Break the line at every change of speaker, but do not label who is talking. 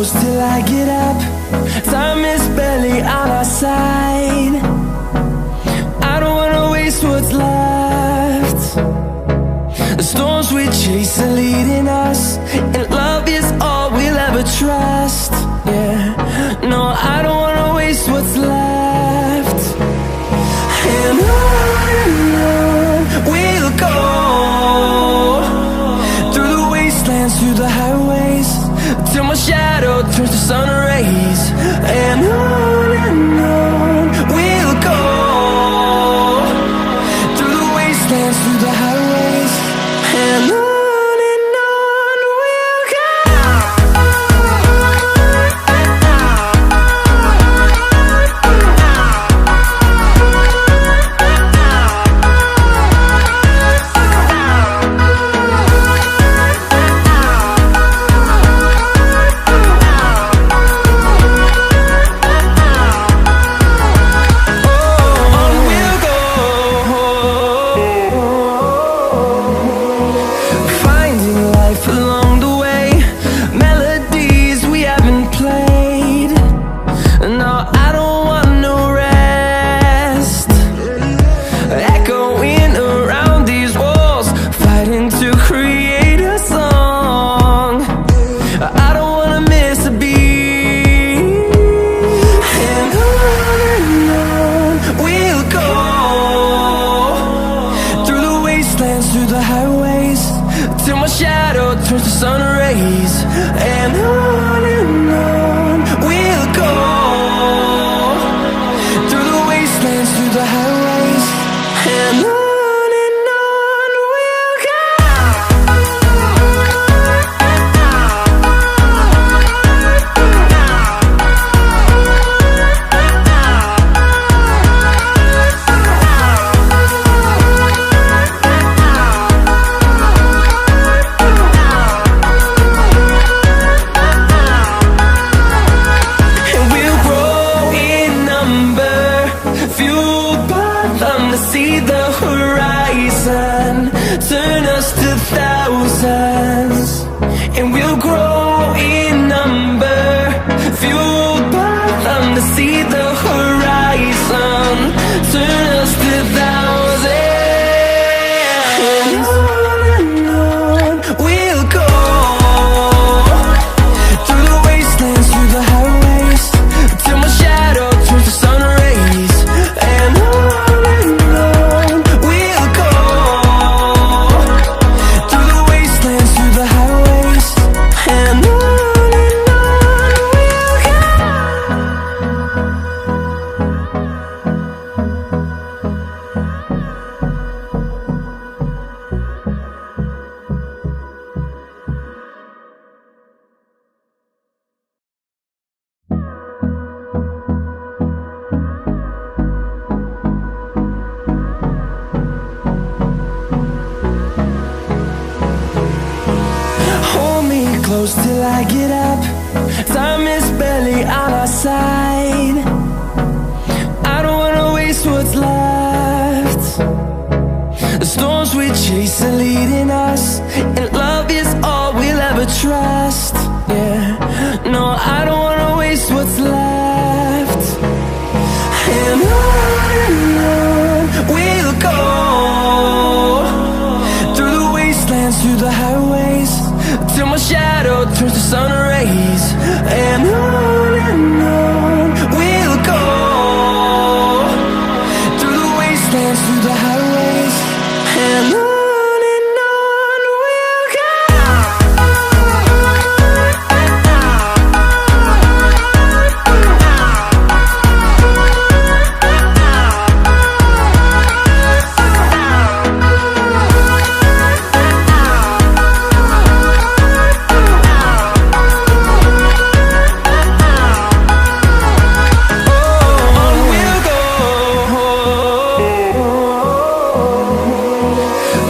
close till I get up. Time is barely on our side. I don't wanna waste what's left. The storms we chase are leading us, and love is all we'll ever trust. Yeah, no, I don't wanna waste what's left. And on we'll go, through the wastelands, through the highways, till my shadow turns to sun rays. And on we'll go, through the wastelands, through the highways, and on we'll go. Along the way, melodies we haven't played. No, I don't want no rest. Echoing around these walls, fighting to create a song. I don't wanna miss a beat. And on we'll go, through the wastelands, through the highways, till my shadow turns to sun rays. And on we'll go, through the wastelands, through the highways, and on we'll go. See the horizon, turn us to thousands, and we'll grow in number, fueled by them. To see the horizon, turn us to thousands, and on we'll go, through the wastelands, through the highways, till my shadow turns to sun rays. And close till I get up. Time is barely on our side. I don't wanna waste what's left. The storms we chase are leading us, and